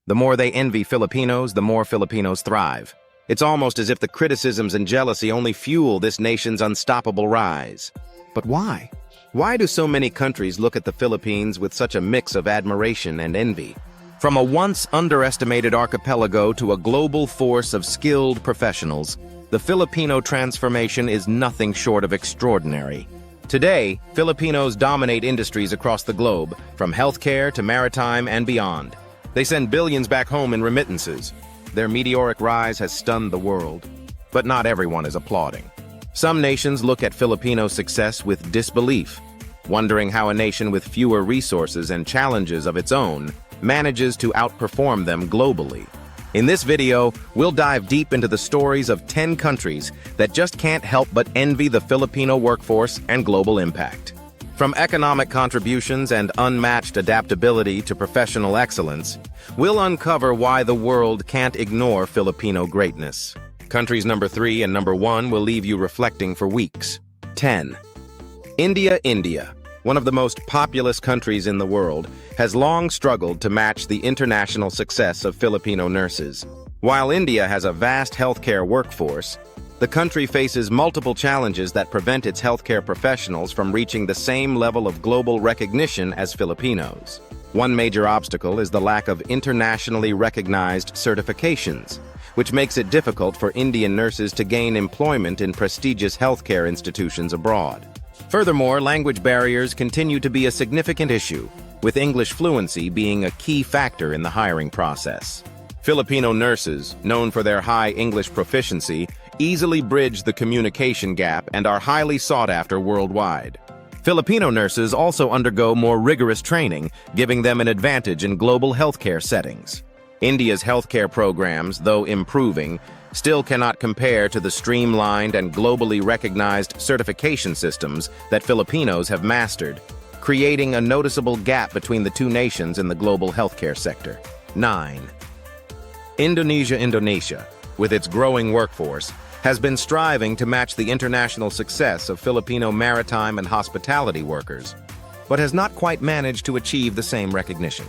The more they envy Filipinos, the more Filipinos thrive. It's almost as if the criticisms and jealousy only fuel this nation's unstoppable rise. But why? Why do so many countries look at the Philippines with such a mix of admiration and envy? From a once underestimated archipelago to a global force of skilled professionals, the Filipino transformation is nothing short of extraordinary. Today, Filipinos dominate industries across the globe, from healthcare to maritime and beyond. They send billions back home in remittances. Their meteoric rise has stunned the world. But not everyone is applauding. Some nations look at Filipino success with disbelief, wondering how a nation with fewer resources and challenges of its own manages to outperform them globally. In this video, we'll dive deep into the stories of 10 countries that just can't help but envy the Filipino workforce and global impact. From economic contributions and unmatched adaptability to professional excellence, we'll uncover why the world can't ignore Filipino greatness. Countries number 3 and number 1 will leave you reflecting for weeks. 10. India, one of the most populous countries in the world, has long struggled to match the international success of Filipino nurses. While India has a vast healthcare workforce, the country faces multiple challenges that prevent its healthcare professionals from reaching the same level of global recognition as Filipinos. One major obstacle is the lack of internationally recognized certifications, which makes it difficult for Indian nurses to gain employment in prestigious healthcare institutions abroad. Furthermore, language barriers continue to be a significant issue, with English fluency being a key factor in the hiring process. Filipino nurses, known for their high English proficiency, easily bridge the communication gap and are highly sought after worldwide. Filipino nurses also undergo more rigorous training, giving them an advantage in global healthcare settings. India's healthcare programs, though improving, still cannot compare to the streamlined and globally recognized certification systems that Filipinos have mastered, creating a noticeable gap between the two nations in the global healthcare sector. 9. Indonesia, with its growing workforce, has been striving to match the international success of Filipino maritime and hospitality workers, but has not quite managed to achieve the same recognition.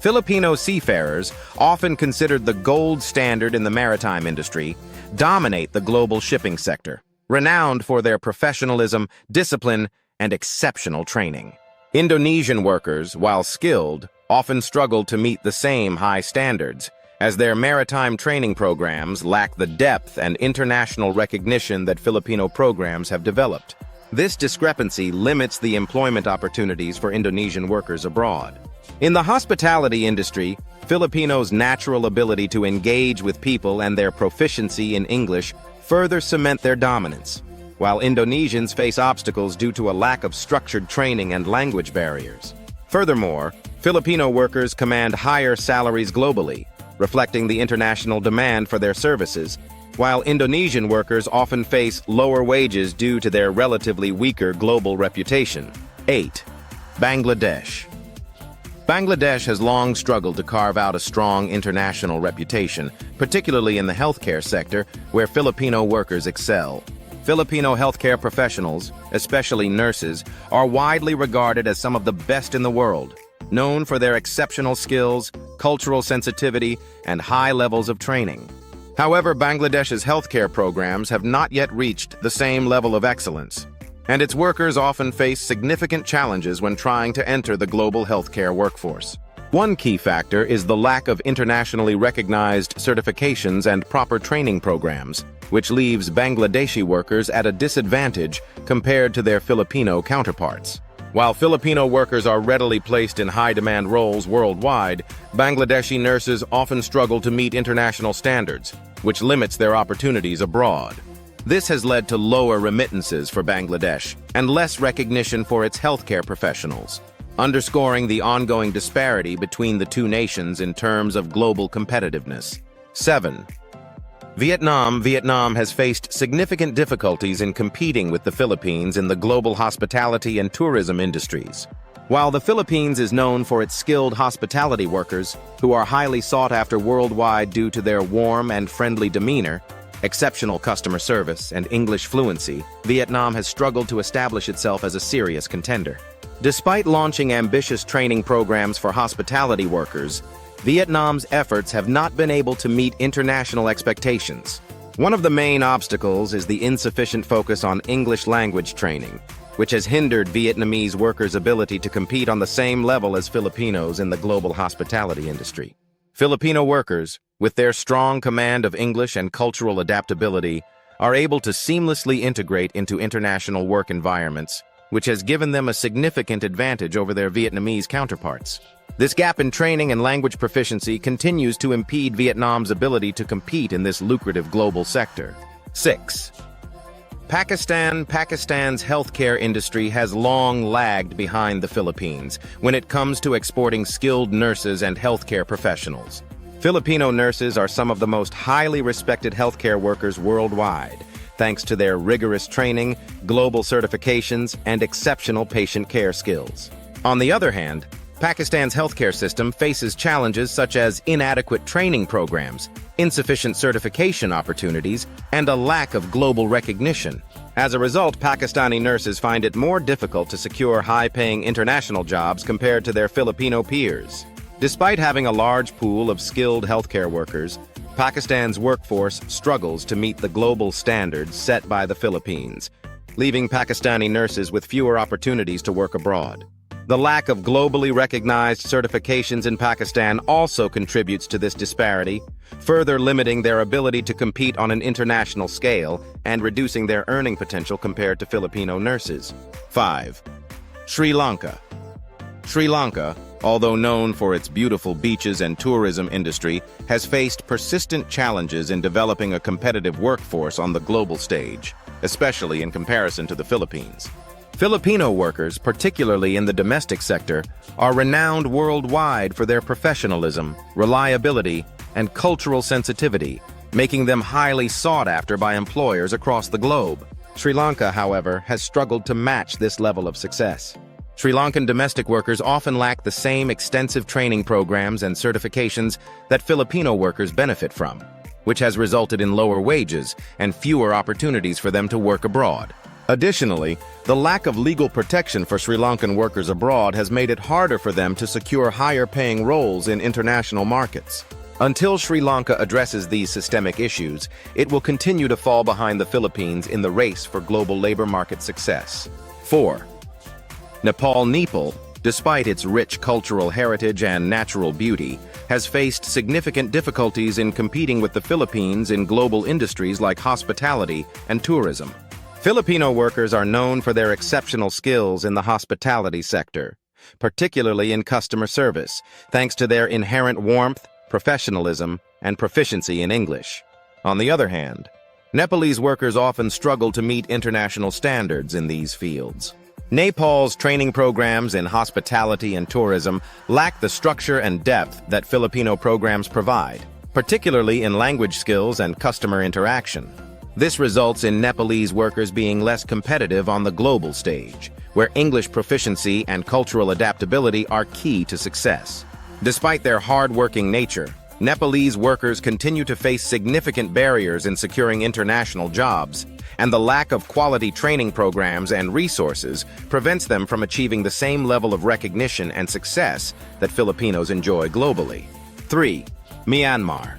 Filipino seafarers, often considered the gold standard in the maritime industry, dominate the global shipping sector, renowned for their professionalism, discipline, and exceptional training. Indonesian workers, while skilled, often struggle to meet the same high standards, as their maritime training programs lack the depth and international recognition that Filipino programs have developed. This discrepancy limits the employment opportunities for Indonesian workers abroad. In the hospitality industry, Filipinos' natural ability to engage with people and their proficiency in English further cement their dominance, while Indonesians face obstacles due to a lack of structured training and language barriers. Furthermore, Filipino workers command higher salaries globally, reflecting the international demand for their services, while Indonesian workers often face lower wages due to their relatively weaker global reputation. 8. Bangladesh has long struggled to carve out a strong international reputation, particularly in the healthcare sector, where Filipino workers excel. Filipino healthcare professionals, especially nurses, are widely regarded as some of the best in the world, known for their exceptional skills, cultural sensitivity, and high levels of training. However, Bangladesh's healthcare programs have not yet reached the same level of excellence, and its workers often face significant challenges when trying to enter the global healthcare workforce. One key factor is the lack of internationally recognized certifications and proper training programs, which leaves Bangladeshi workers at a disadvantage compared to their Filipino counterparts. While Filipino workers are readily placed in high-demand roles worldwide, Bangladeshi nurses often struggle to meet international standards, which limits their opportunities abroad. This has led to lower remittances for Bangladesh and less recognition for its healthcare professionals, underscoring the ongoing disparity between the two nations in terms of global competitiveness. 7. Vietnam has faced significant difficulties in competing with the Philippines in the global hospitality and tourism industries. While the Philippines is known for its skilled hospitality workers, who are highly sought after worldwide due to their warm and friendly demeanor, exceptional customer service, and English fluency, Vietnam has struggled to establish itself as a serious contender. Despite launching ambitious training programs for hospitality workers, Vietnam's efforts have not been able to meet international expectations. One of the main obstacles is the insufficient focus on English language training, which has hindered Vietnamese workers' ability to compete on the same level as Filipinos in the global hospitality industry. Filipino workers, with their strong command of English and cultural adaptability, are able to seamlessly integrate into international work environments, which has given them a significant advantage over their Vietnamese counterparts. This gap in training and language proficiency continues to impede Vietnam's ability to compete in this lucrative global sector. 6. Pakistan's healthcare industry has long lagged behind the Philippines when it comes to exporting skilled nurses and healthcare professionals. Filipino nurses are some of the most highly respected healthcare workers worldwide, thanks to their rigorous training, global certifications, and exceptional patient care skills. On the other hand, Pakistan's healthcare system faces challenges such as inadequate training programs, insufficient certification opportunities, and a lack of global recognition. As a result, Pakistani nurses find it more difficult to secure high-paying international jobs compared to their Filipino peers. Despite having a large pool of skilled healthcare workers, Pakistan's workforce struggles to meet the global standards set by the Philippines, leaving Pakistani nurses with fewer opportunities to work abroad. The lack of globally recognized certifications in Pakistan also contributes to this disparity, further limiting their ability to compete on an international scale and reducing their earning potential compared to Filipino nurses. 5. Sri Lanka. Sri Lanka, although known for its beautiful beaches and tourism industry, has faced persistent challenges in developing a competitive workforce on the global stage, especially in comparison to the Philippines. Filipino workers, particularly in the domestic sector, are renowned worldwide for their professionalism, reliability, and cultural sensitivity, making them highly sought after by employers across the globe. Sri Lanka, however, has struggled to match this level of success. Sri Lankan domestic workers often lack the same extensive training programs and certifications that Filipino workers benefit from, which has resulted in lower wages and fewer opportunities for them to work abroad. Additionally, the lack of legal protection for Sri Lankan workers abroad has made it harder for them to secure higher-paying roles in international markets. Until Sri Lanka addresses these systemic issues, it will continue to fall behind the Philippines in the race for global labor market success. 4. Nepal, despite its rich cultural heritage and natural beauty, has faced significant difficulties in competing with the Philippines in global industries like hospitality and tourism. Filipino workers are known for their exceptional skills in the hospitality sector, particularly in customer service, thanks to their inherent warmth, professionalism, and proficiency in English. On the other hand, Nepalese workers often struggle to meet international standards in these fields. Nepal's training programs in hospitality and tourism lack the structure and depth that Filipino programs provide, particularly in language skills and customer interaction. This results in Nepalese workers being less competitive on the global stage, where English proficiency and cultural adaptability are key to success. Despite their hard-working nature, Nepalese workers continue to face significant barriers in securing international jobs, and the lack of quality training programs and resources prevents them from achieving the same level of recognition and success that Filipinos enjoy globally. 3. Myanmar.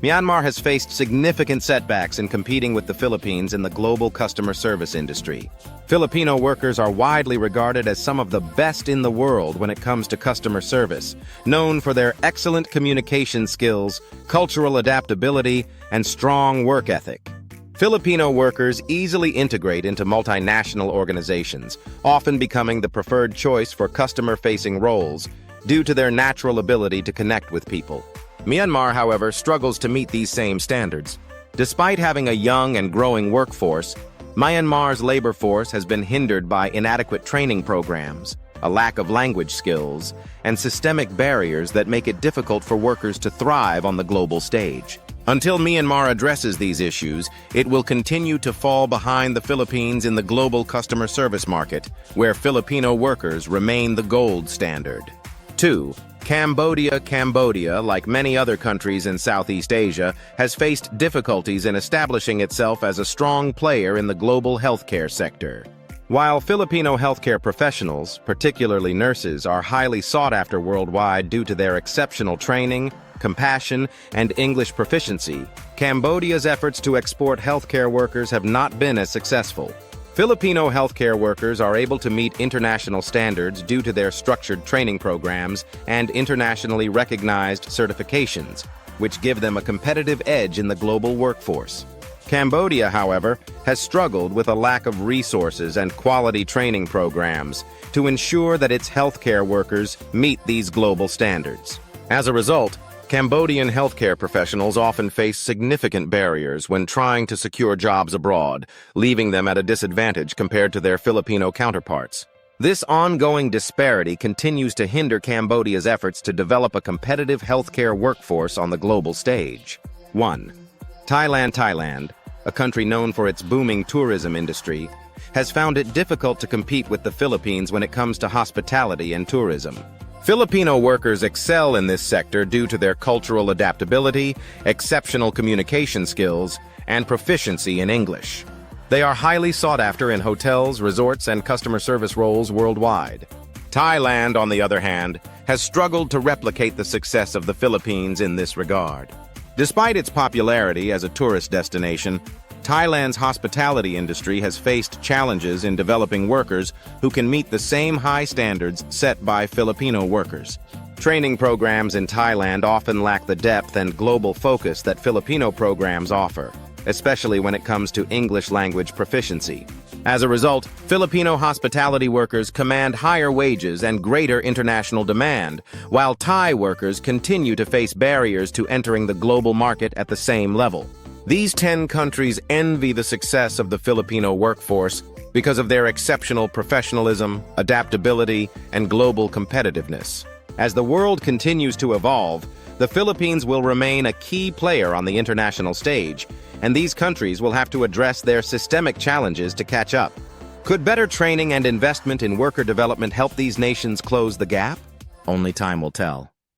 Myanmar has faced significant setbacks in competing with the Philippines in the global customer service industry. Filipino workers are widely regarded as some of the best in the world when it comes to customer service, known for their excellent communication skills, cultural adaptability, and strong work ethic. Filipino workers easily integrate into multinational organizations, often becoming the preferred choice for customer-facing roles due to their natural ability to connect with people. Myanmar, however, struggles to meet these same standards. Despite having a young and growing workforce, Myanmar's labor force has been hindered by inadequate training programs, a lack of language skills, and systemic barriers that make it difficult for workers to thrive on the global stage. Until Myanmar addresses these issues, it will continue to fall behind the Philippines in the global customer service market, where Filipino workers remain the gold standard. 2. Cambodia, like many other countries in Southeast Asia, has faced difficulties in establishing itself as a strong player in the global healthcare sector. While Filipino healthcare professionals, particularly nurses, are highly sought after worldwide due to their exceptional training, compassion, and English proficiency, Cambodia's efforts to export healthcare workers have not been as successful. Filipino healthcare workers are able to meet international standards due to their structured training programs and internationally recognized certifications, which give them a competitive edge in the global workforce. Cambodia, however, has struggled with a lack of resources and quality training programs to ensure that its healthcare workers meet these global standards. As a result, Cambodian healthcare professionals often face significant barriers when trying to secure jobs abroad, leaving them at a disadvantage compared to their Filipino counterparts. This ongoing disparity continues to hinder Cambodia's efforts to develop a competitive healthcare workforce on the global stage. 1. Thailand, a country known for its booming tourism industry, has found it difficult to compete with the Philippines when it comes to hospitality and tourism. Filipino workers excel in this sector due to their cultural adaptability, exceptional communication skills, and proficiency in English. They are highly sought after in hotels, resorts, and customer service roles worldwide. Thailand, on the other hand, has struggled to replicate the success of the Philippines in this regard. Despite its popularity as a tourist destination, Thailand's hospitality industry has faced challenges in developing workers who can meet the same high standards set by Filipino workers. Training programs in Thailand often lack the depth and global focus that Filipino programs offer, especially when it comes to English language proficiency. As a result, Filipino hospitality workers command higher wages and greater international demand, while Thai workers continue to face barriers to entering the global market at the same level. These 10 countries envy the success of the Filipino workforce because of their exceptional professionalism, adaptability, and global competitiveness. As the world continues to evolve, the Philippines will remain a key player on the international stage, and these countries will have to address their systemic challenges to catch up. Could better training and investment in worker development help these nations close the gap? Only time will tell.